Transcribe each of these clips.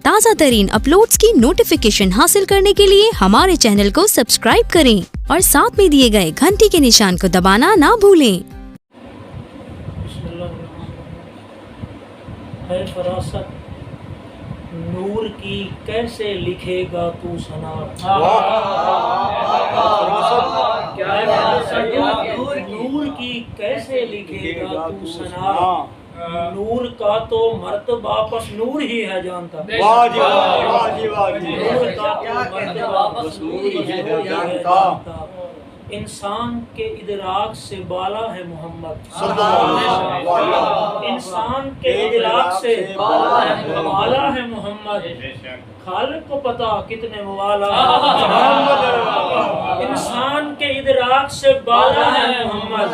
ताज़ा तरीन अपलोड्स की नोटिफिकेशन हासिल करने के लिए हमारे चैनल को सब्सक्राइब करें और साथ में दिए गए घंटी के निशान को दबाना ना भूलें। है फरासत नूर की कैसे लिखेगा तू सना। नूर की कैसे लिखेगा तू सना। नूर का तो मर्तबा बस नूर ही है जानता। नूर का तो मर्तबा बस नूर ही है जानता। इंसान के इदराक से बाला है मोहम्मद। इंसान के इदराक से बाला है मोहम्मद। खालिक को पता कितने वाला। इंसान के इदराक से बाला है मोहम्मद।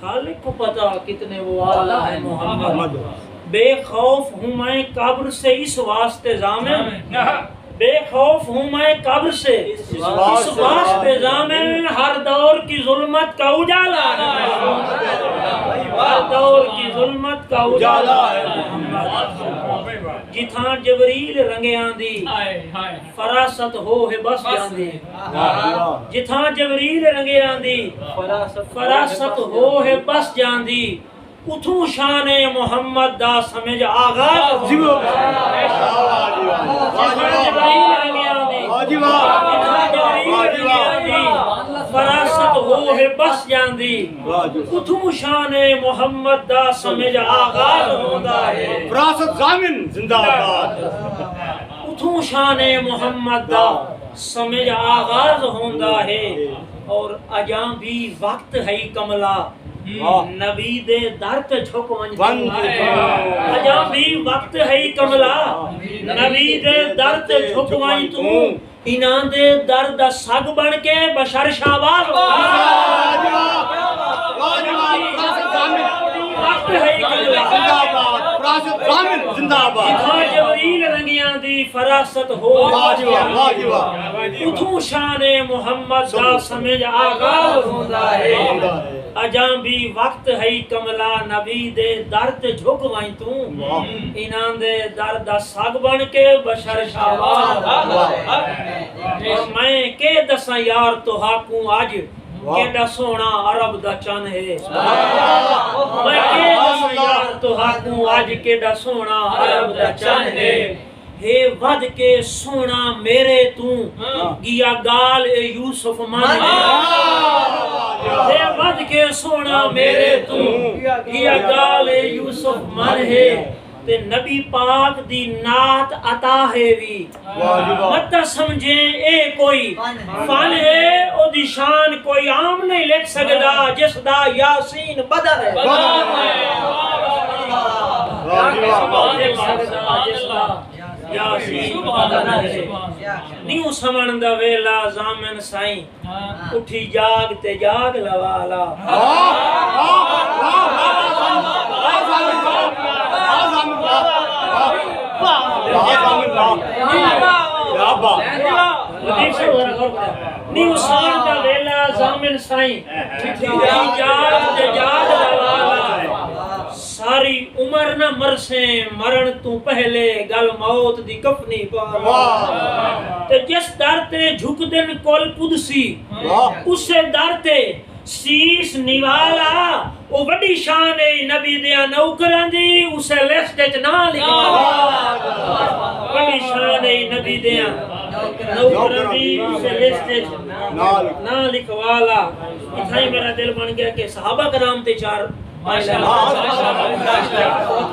खालिक को पता कितने वाला है मोहम्मद। बेखौफ हूँ मैं कब्र से इस वास्ते जामिन। बेखौफ हूँ मैं कब्र से इस वास्ते जामिन। हर दौर की जुल्मत का उजाला है। हर दौर की जुल्मत का उजाला है। जिथा जबरील रंगे आंदी फरासत हो है बस जांदी। जिथा जबरील रंगे आंदी फरासत हो है बस जांदी। उठू शाने मोहम्मद दा समझ आगाज फरासत हो है बस जांदी। उठू शाने मोहम्मद दा समझ आगाज होंदा है। फरासत जामिन जिंदाबाद। उठू शाने मोहम्मद दा समझ आगाज होंदा है। और अजां भी वक्त है कमला नबी दे दर ते झुक वंज। अजा भी वक्त है कमला नबी दे दर ते झुक वंज तू। इना दे दर दा सग बन के बशर शाबाश। वक्त है जबरील रंगियां दी फरासत हो। उठू शाने मोहम्मद दा समझ आगाज होंदा है। अजा भी वक्त है कमला नबी दे दर ते झुक वहीं तू। इना दे दर दा सग बन के बशर शाबाश। और मैं के दसा यार तुहाकू अज केड़ा सोना अरब दा चन है। मैं के दसा यार तुहाकू अज केड़ा सोना अरब दा चन है। हे वध के सोना मेरे तू गिया गाल ए यूसुफ मन। हे वध के सोना मेरे तू गिया गाल ए यूसुफ मन है। ते नबी पाक दी नात अता है भी मत समझे ए कोई फन है। ओ दी शान कोई आम नहीं लिख सकदा जिसदा यासीन बदर है। न्यू समण दा वेला जामिन साईं उठी जाग ते जाग लवाला। न्यू समण दा वेला जामिन साईं उठी जाग ते जाग लवाला। सारी उम्र न मरसे मरण तू पहले गल मौत दी कफनी पा। ते जिस दर ते झुक दिन कोल कुदसी उसे दर ते शीश निवाला। ओ बड़ी शान है नबी दिया नौकरां दी उसे लिस्ट विच ना लिखवा। बड़ी शान है नबी दिया नौकरां दी उसे लिस्ट विच ना लिखवाला। इथाई मेरा दिल बन गया कि सहाबा कराम ते चार बहुत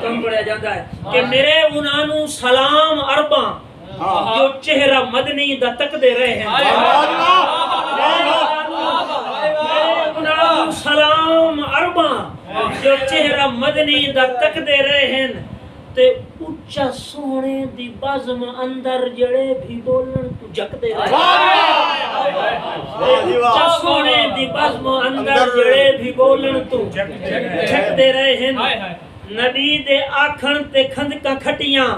कम पढ़ा जाता है कि मेरे उन्हानू सलाम अरबा जो चेहरा मदनी दा तकदे रहे हैं। उन्हानू सलाम अरबा जो चेहरा मदनी दा तकदे रहे हैं। ते उच्चा सोने दी बाज़म अंदर जड़े भी बोलन तू जकदे रहे। उच्चा सोने दी बाज़म अंदर जड़े भी बोलन तू जकदे रहे हैं। नबी दे आखण ते खंदका खटियां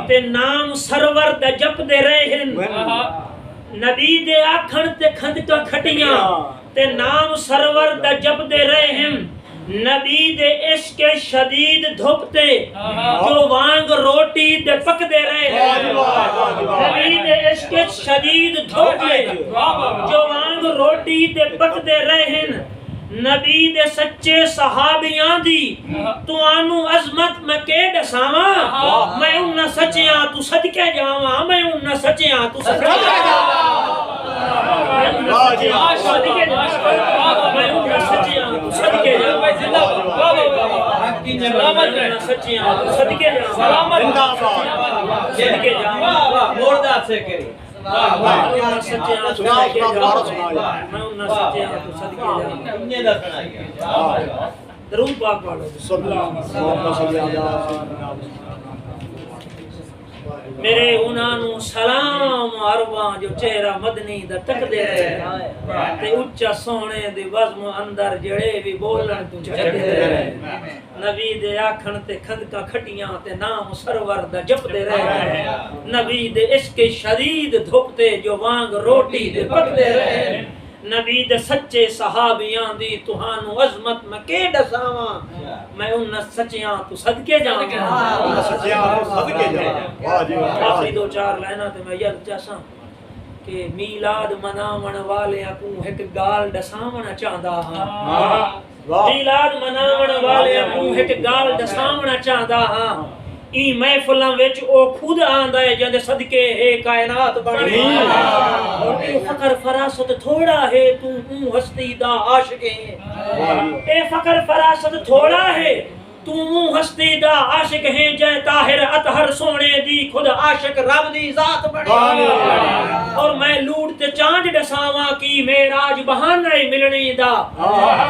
ते नाम सरवर दा जपदे रहे हैं। नबी दे आखण ते खंदका खटियां ते नाम सरवर दा जपदे रहे हैं। नबी दे इश्क शदीद धुपते जो वांग रोटी दे पकदे रहे हैं। इश्क शदीद धोखे जो वांग रोटी ते पकदे रहन नबी दे सच्चे सहाबियां दी तुआनू अजमत मैं के दसावा मैं उन्ना सच्चियां तू सदके जावा मैं उन्ना सच्चियां तू सदके जावा वाह जी वाह सदके जावा मैं उन्ना सच्चियां तू सदके जावा सलामत रहना सच्चियां तू सदके जावा सलामत जिंदाबाद सदके जावा मोरदार से करी मैं सच्चियां तू सुनाओ सदके सुनाओ जावा दोबारा सुनाओ मैं उन्ना सच्चियां तू सदके जावा इन्ने दा सुनाइए दरूद पाक पढ़ो सल्लल्लाहु अलैहि वसल्लम मेरे उन्हां सलाम अरबा जो चेहरा मदनी दा तकदे रहे ते उच्चा सोने दे वज़्म अंदर जड़े भी बोलन तू जगदे रहे नबी दे आखण ते खंदका खटियां ते नाम सरवर दा जपदे रहे नबी दे इश्क शदीद धुपते जो वांग रोटी दे पकदे रहे नबी दे सच्चे सहाबियां दी तुहानू अजमत मैं के दसावा मैं उन सच्चियां तू सदके जावां सच्चियां सदके जा वाह जी वाह आखिरी दो चार लाइना ते मैं यह चाहसा कि मीलाद मनावण वाले को एक गाल दसावण चाहदा हां वाह मीलाद मनावण वाले को एक गाल दसावण चाहदा हां ई महफिलां विच ओ खुद आंदा है जदे सदके है कायनात बनी और ए फकर फरासत थोड़ा है तू हस्ती दा आशिक है ए फकर फरासत थोड़ा है तू हस्ती दा आशिक है जै ताहिर अतहर सोने दी खुद आशिक रब दी जात बनी और मैं लूट ते चांद दसावा की मेराज बहाना मिलनी दा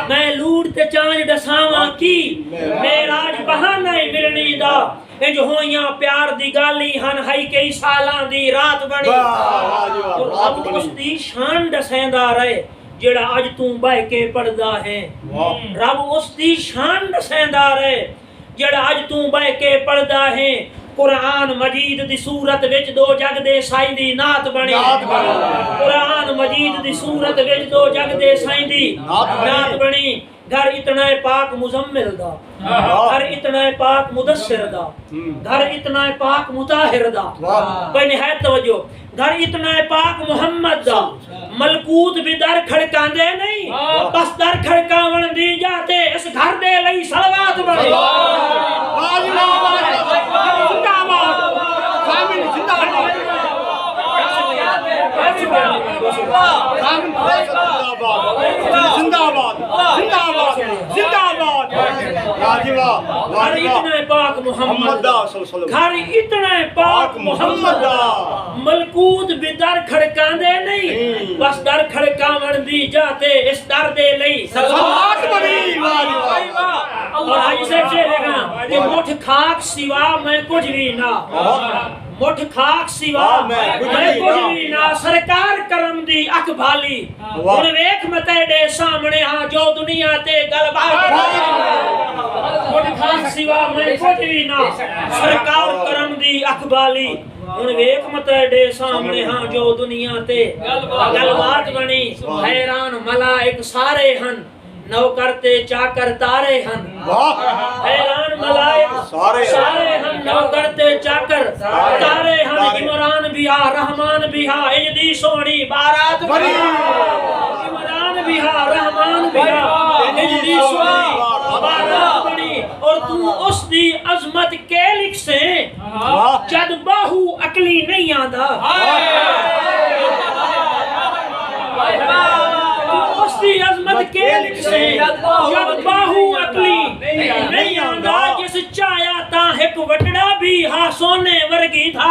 मैं लूट ते चांद दसावा की मेराज बहाना मिलनी दा ए जो होइयां प्यार दी गाली हन हई कई सालां दी रात बनी और रब उस दी शान दसेंदा रहे जेड़ा अज तू बह के पढ़दा है रब उस दी शान दसेंदा रहे जेड़ा अज तू बह के पढ़दा है कुरान मजीद दी सूरत विच दो जग दे साईं दी नात बनी कुरान मजीद दी सूरत विच दो जग दे साईं दी नात बनी घर इतना है पाक मुजम्मिल दा घर इतना है पाक मुदस्सिर दा घर इतना है पाक मुताहिर दा बेनिहायत तवज्जो घर इतना है पाक मोहम्मद दा मलकूत भी दर खड़कांदे नहीं बस दर खड़कावण दी जाते इस घर दे लई सलवात बनी वाह जी वाह जिंदाबाद कामिल जिंदाबाद जिंदाबाद जिंदाबाद जिंदाबाद वाह जी वाह घर इतना है पाक मोहम्मद दा घर इतना है पाक मोहम्मद दा मलकूत भी दर खड़कांदे नहीं बस दर खड़कावण दी जाते इस दर दे लई सलवात बनी वाह जी वाह और आज से देखना कि मुठ खाक सिवा मैं कुछ भी ना मुठ खाक सिवा मैं कुछ भी ना सरकार करम दी अख भाली हुन वेख मैं तेरे सामने हां जो दुनिया ते गलबात मुठ खाक सिवा मैं कुछ भी ना सरकार करम दी अख भाली हुन वेख मैं तेरे सामने हां जो दुनिया ते गलबात बनी हैरान मलाइक सारे हन नौकर ते चाकर तारे हन हैरान मलाइक सारे हन नौकर ते चाकर तारे हन इमरान भी हा रहमान भी हा इजदी सोहनी बारात बनी इमरान भी हा रहमान भी हा इजदी सोहनी बारात बनी और तू उस दी अजमत के लिख से जद बाहू अकली नहीं आंदा उसकी अजमत के लिख से जब बाहू अकली नहीं आंदा जिस चाया ता एक वटड़ा भी हा सोने वर्गी था